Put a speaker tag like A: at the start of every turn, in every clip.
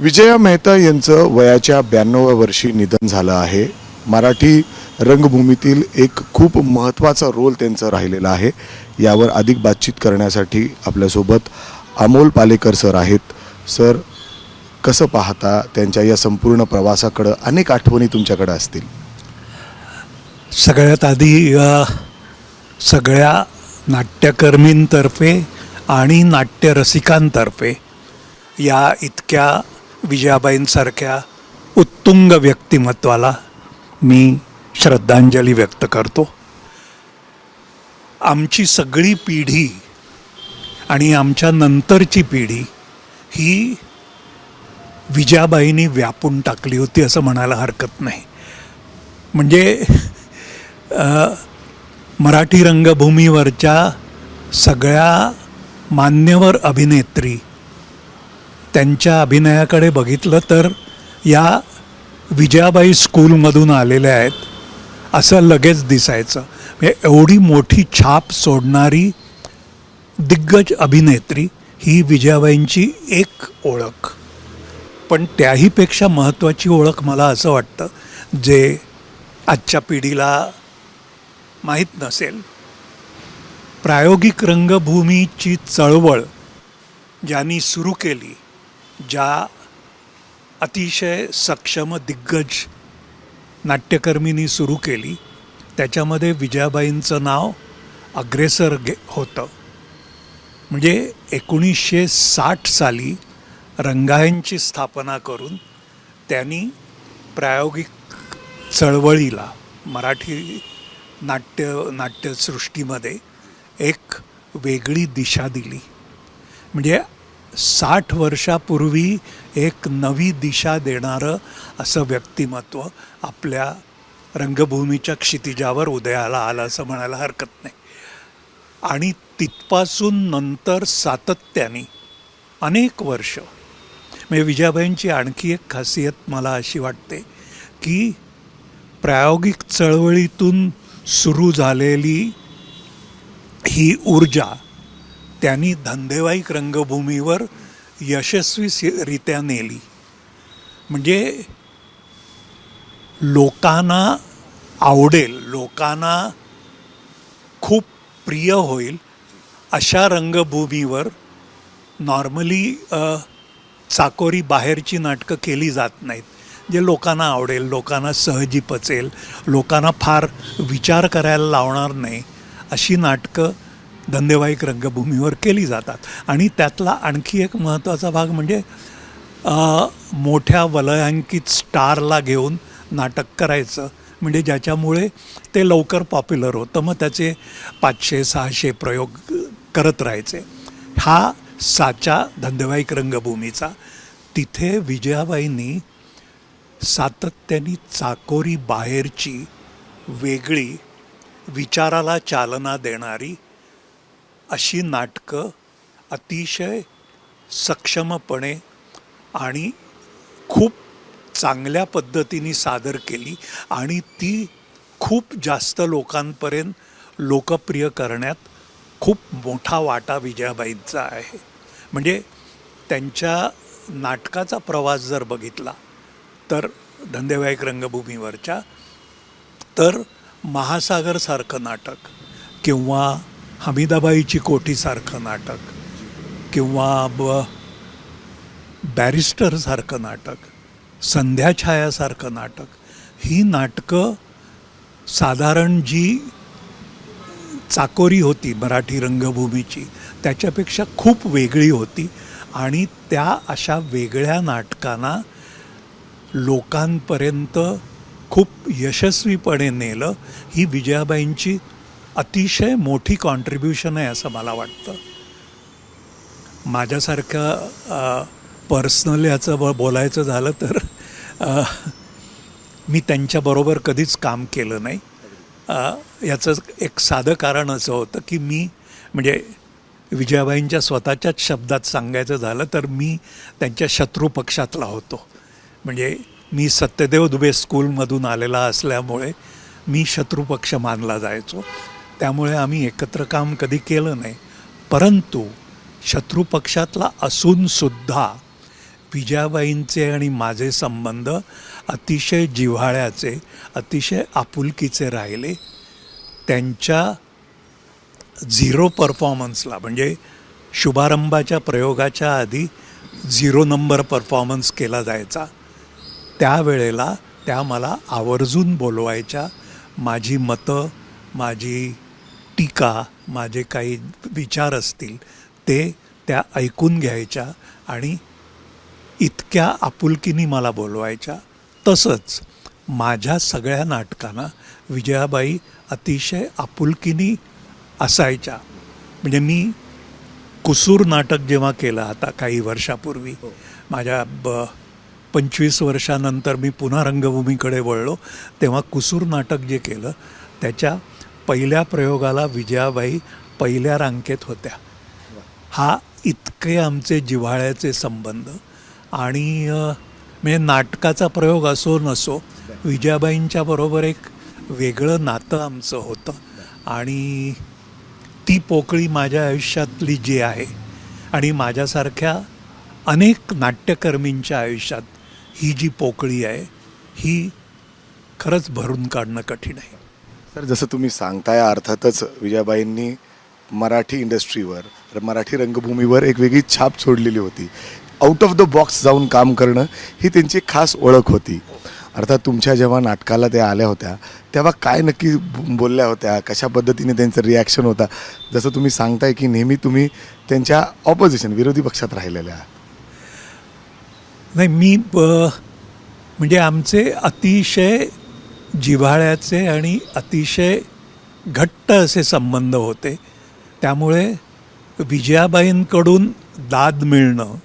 A: विजया मेहता यांचं वयाच्या 92व्या वर्षी निधन झालं आहे. मराठी रंगभूमीतील एक खूप महत्त्वाचा रोल त्यांचा राहिलेला आहे. यावर अधिक बातचीत करण्यासाठी आपल्यासोबत अमोल पालेकर सर आहेत. सर, कसं पाहता त्यांच्या या संपूर्ण प्रवासाकडं? अनेक आठवणी तुमच्याकडे असतील.
B: सगळ्यात आधी सगळ्या नाट्यकर्मींतर्फे आणि नाट्यरसिकांतर्फे या इतक्या विजयाबाईंसारख्या उत्तुंग व्यक्तिमत्वाला मी श्रद्धांजली व्यक्त करतो. आमची सगळी पिढी आणि आमच्या नंतरची पिढी ही विजयाबाईंनी व्यापून टाकली होती असं म्हणायला हरकत नाही. म्हणजे मराठी रंगभूमीवरच्या सगळ्या मान्यवर अभिनेत्री त्यांच्या अभिनयाकडे बघितलं तर या विजयाबाई स्कूलमधून आलेल्या आहेत असं लगेच दिसायचं. म्हणजे एवढी मोठी छाप सोडणारी दिग्गज अभिनेत्री ही विजयाबाईंची एक ओळख. पण त्याहीपेक्षा महत्त्वाची ओळख मला असं वाटतं जे आजच्या पिढीला माहीत नसेल. प्रायोगिक रंगभूमीची चळवळ ज्यांनी सुरू केली, ज्या अतिशय सक्षम दिग्गज नाट्यकर्मींनी सुरू केली, त्याच्यामध्ये विजयाबाईंचं नाव अग्रेसर होतं. म्हणजे 1960 साली रंगायनची स्थापना करून त्यांनी प्रायोगिक चळवळीला मराठी नाट्यसृष्टीमध्ये एक वेगळी दिशा दिली. म्हणजे 60 वर्षापूर्वी एक नवी दिशा देणारं असं व्यक्तिमत्व आपल्या रंगभूमीच्या क्षितिजावर उदयाला आलं असं म्हणायला हरकत नाही. आणि तिथपासून नंतर सातत्याने अनेक वर्ष म्हणजे विजयाबाईंची आणखी एक खासियत मला अशी वाटते की प्रायोगिक चळवळीतून सुरू झालेली ही ऊर्जा त्यांनी धंदेवाईक रंगभूमीवर यशस्वीरित्या नेली. म्हणजे लोकांना आवडेल, लोकांना खूप प्रिय होईल अशा रंगभूमीवर नॉर्मली चाकोरी बाहेरची नाटकं केली जात नाहीत. जे लोकांना आवडेल, लोकांना सहजी पचेल, लोकांना फार विचार करायला लावणार नाही अशी नाटकं धंदेवाईक रंगभूमीवर केली जातात. आणि त्यातला आणखी एक महत्त्वाचा भाग म्हणजे मोठ्या वलयांकित स्टारला घेऊन नाटक करायचं, म्हणजे ज्याच्यामुळे ते लवकर पॉप्युलर होतं. मग त्याचे 500-600 प्रयोग करत राहायचे. हा साचा धंदेवाईक रंगभूमीचा. तिथे विजयाबाईंनी सातत्याने चाकोरी बाहेरची वेगळी विचाराला चालना देणारी अशी नाटकं अतिशय सक्षमपणे आणि खूप चांगल्या पद्धतीने सादर केली आणि ती खूप जास्त लोकांपर्यंत लोकप्रिय करण्यात खूप मोठा वाटा विजयाबाईंचा आहे. म्हणजे त्यांच्या नाटकाचा प्रवास जर बघितला तर धंदेवाईक रंगभूमीवरच्या, तर महासागरसारखं नाटक किंवा हमीदाबाईची कोठीसारखं नाटक किंवा बॅरिस्टरसारखं नाटक, संध्याछायासारखं नाटक, ही नाटकं साधारण जी चाकोरी होती मराठी रंगभूमीची त्याच्यापेक्षा खूप वेगळी होती. आणि त्या अशा वेगळ्या नाटकांना लोकांपर्यंत खूप यशस्वीपणे नेलं. ही विजयाबाईंची अतिशय मोठी कॉन्ट्रीब्युशन आहे असं मला वाटतं. माझ्यासारखं पर्सनल याचं बोलायचं झालं तर मी त्यांच्याबरोबर कधीच काम केलं नाही. याचं एक साधं कारण असं होतं की मी म्हणजे विजयाबाईंच्या स्वतःच्याच शब्दात सांगायचं झालं तर मी त्यांच्या शत्रुपक्षातला होतो. म्हणजे मी सत्यदेव दुबे स्कूलमधून आलेला असल्यामुळे मी शत्रुपक्ष मानला जायचो. त्यामुळे आम्ही एकत्र काम कधी केलं नाही. परंतु शत्रुपक्षातला असूनसुद्धा विजयाबाईंचे आणि माझे संबंध अतिशय जिव्हाळ्याचे, अतिशय आपुलकीचे राहिले. त्यांच्या झिरो परफॉर्मन्सला, म्हणजे शुभारंभाच्या प्रयोगाच्या आधी 0 नंबर परफॉर्मन्स केला जायचा, त्यावेळेला त्या मला आवर्जून बोलवायच्या. माझी मतं, माझी टीका, माझे काही विचार असतील ते त्या ऐकून घ्यायच्या आणि इतक्या आपुलकीने मला बोलवायच्या. तसंच माझ्या सगळ्या नाटकांना विजयाबाई अतिशय आपुलकीने असायच्या. म्हणजे मी कुसूर नाटक जेव्हा केलं आता काही वर्षापूर्वी, माझ्या 25 वर्षानंतर मी पुन्हा रंगभूमीकडे वळलो, तेव्हा कुसूर नाटक जे केलं त्याच्या पहिल्या प्रयोगाला विजयाबाई पहिल्या रांकेत होत्या. हा इतके आमचे जिव्हाळ्याचे संबंध. आणि म्हणजे नाटकाचा प्रयोग असो नसो, विजयाबाईंच्या बरोबर एक वेगळं नातं आमचं होतं. आणि ती पोकळी माझ्या आयुष्यातली जी आहे आणि माझ्यासारख्या अनेक नाट्यकर्मींच्या आयुष्यात ही जी पोकळी आहे, ही खरंच भरून काढणं कठीण आहे.
A: सर, जसं तुम्ही सांगताय, अर्थातच विजयाबाईंनी मराठी इंडस्ट्रीवर, मराठी रंगभूमीवर एक वेगळी छाप सोडलेली होती. आउट ऑफ द बॉक्स जाऊन काम करणं ही त्यांची खास ओळख होती. अर्थात तुमच्या जेव्हा नाटकाला त्या आल्या होत्या तेव्हा काय नक्की बोलल्या होत्या, कशा पद्धतीने त्यांचं रिॲक्शन होता? जसं तुम्ही सांगताय की नेहमी तुम्ही त्यांच्या ऑपोजिशन, विरोधी पक्षात राहिलेल्या.
B: नाही, मी म्हणजे आमचे अतिशय जिव्हाळ्याचे आणि अतिशय घट्ट असे संबंध होते. त्यामुळे विजयाबाईंकडून दाद मिळणं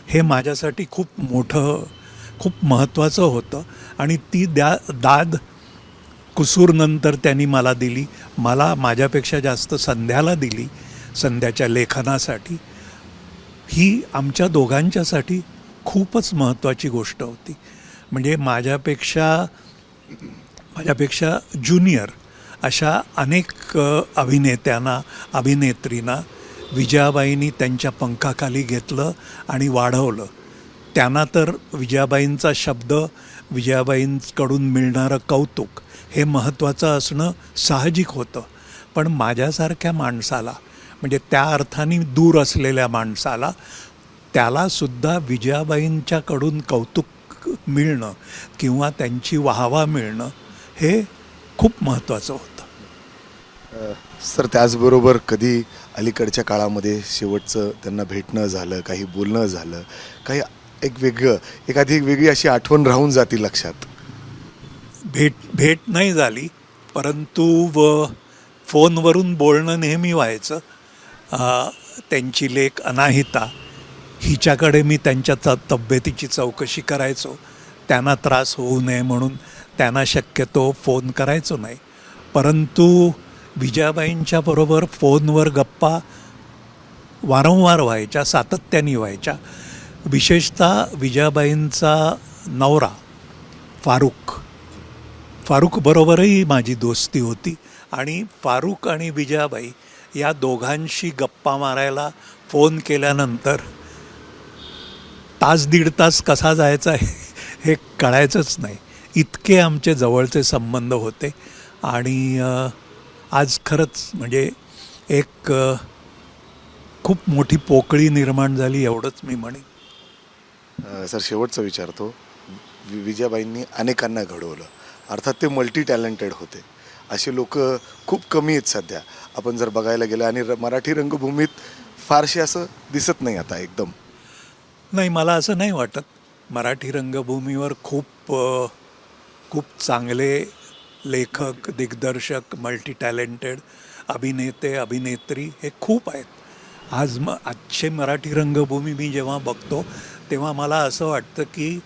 B: हे माझ्यासाठी खूप मोठं, खूप महत्त्वाचं होतं. आणि ती दाद कुसूरनंतर त्यांनी मला दिली. मला माझ्यापेक्षा जास्त संध्याला दिली, संध्याच्या लेखनासाठी. ही आमच्या दोघांच्यासाठी खूपच महत्त्वाची गोष्ट होती. म्हणजे माझ्यापेक्षा ज्युनियर अशा अनेक अभिनेत्यांना, अभिनेत्रींना विजयाबाईंनी त्यांच्या पंखाखाली घेतलं आणि वाढवलं. त्यांना तर विजयाबाईंचा शब्द, विजयाबाईंकडून मिळणारं कौतुक हे महत्त्वाचं असणं साहजिक होतं. पण माझ्यासारख्या माणसाला, म्हणजे त्या अर्थाने दूर असलेल्या माणसाला, त्यालासुद्धा विजयाबाईंच्याकडून कौतुक मिळणं किंवा त्यांची वाहवा मिळणं हे खूप महत्त्वाचं होतं.
A: सर, त्याचबरोबर कधी अलीकडच्या काळामध्ये शेवटचं त्यांना भेटणं झालं, काही बोलणं झालं, काही एखादी वेगळी अशी आठवण राहून जाते लक्षात?
B: भेट नाही झाली, परंतु फोनवरून बोलणं नेहमी व्हायचं. त्यांची लेक अनाहिता, हिच्याकडे मी त्यांच्या तब्येतीची चौकशी करायचो. त्यांना त्रास होऊ नये म्हणून त्यांना शक्यतो फोन करायचो नाही. परंतु विजयाबाईंच्या बरोबर फोनवर गप्पा वारंवार व्हायच्या, सातत्याने व्हायच्या. विशेषतः विजयाबाईंचा नवरा फारूक बरोबरही माझी दोस्ती होती. आणि फारूक आणि विजयाबाई या दोघांशी गप्पा मारायला फोन केल्यानंतर तास दीड तास कसा जायचा हे कळायचंच नाही. इतके आमचे जवळचे संबंध होते. आणि आज खरंच म्हणजे एक खूप मोठी पोकळी निर्माण झाली, एवढंच मी म्हणेन.
A: सर, शेवटचं विचारतो. विजयाबाईंनी अनेकांना घडवलं. अर्थात ते मल्टी टॅलेंटेड होते. असे लोक खूप कमी आहेत सध्या, आपण जर बघायला गेलं. आणि मराठी रंगभूमीत फारसे असं दिसत नाही आता एकदम.
B: नाही, मला असं नाही वाटत. मराठी रंगभूमीवर खूप चांगले लेखक, दिग्दर्शक, मल्टी टॅलेंटेड अभिनेते, अभिनेत्री हे खूप आहेत. आजची मराठी रंगभूमी मी जेव्हा बघतो तेव्हा मला असं वाटतं की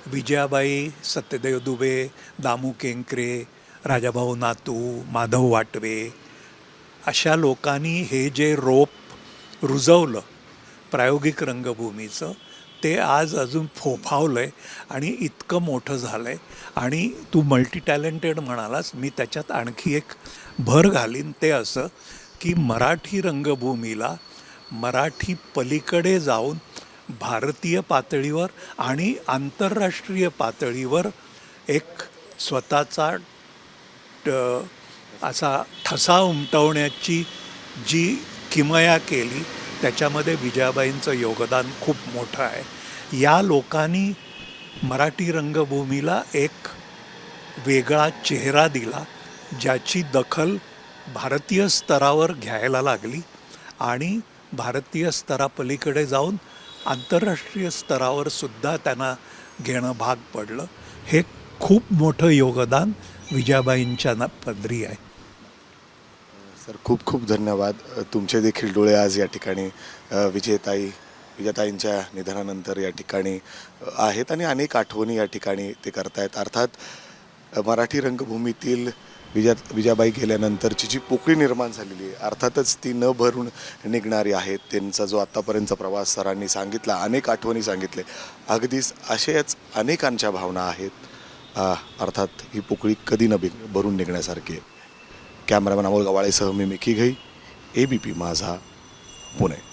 B: विजयाबाई, सत्यदेव दुबे, दामू केंकरे, राजाभाऊ नातू, माधव वाटवे अशा लोकांनी हे जे रोप रुजवलं प्रायोगिक रंगभूमीचं, ते आज अजून फोफावलं आहे आणि इतकं मोठं झालं आहे. आणि तू मल्टी टॅलेंटेड म्हणालास, मी त्याच्यात आणखी एक भर घालीन. ते असं की मराठी रंगभूमीला मराठी पलीकडे जाऊन भारतीय पातळीवर आणि आंतरराष्ट्रीय पातळीवर एक स्वतःचा असा ठसा उमटवण्याची जी किमया केली त्याच्यामध्ये विजयाबाईंचं योगदान खूप मोठं आहे. या लोकांनी मराठी रंगभूमीला एक वेगळा चेहरा दिला, ज्याची दखल भारतीय स्तरावर घ्यायला लागली आणि भारतीय स्तरापलीकडे जाऊन आंतरराष्ट्रीय स्तरावर सुद्धा त्यांना घेणं भाग पडलं. हे खूप मोठं योगदान विजयाबाईंच्या पदरी आहे.
A: सर खूप खूप धन्यवाद. तुमचे देखील डोळे आज या ठिकाणी विजयताईंच्या निधनानंतर या ठिकाणी आहेत आणि अनेक आठवणी या ठिकाणी ते करतायत. अर्थात मराठी रंगभूमीतील विजयाबाई गेल्यानंतरची जी पोकळी निर्माण झालेली आहे अर्थातच ती न भरून निघणारी आहे. त्यांचा जो आत्तापर्यंतचा प्रवास सरांनी सांगितला, अनेक आठवणी सांगितले, अगदीच अशाच अनेकांच्या भावना आहेत. अर्थात ही पोकळी कधी न भरून निघण्यासारखी आहे. कॅमेरामॅन अमोल गवाळेसह मी मिकी घई, ABP माझा, पुणे.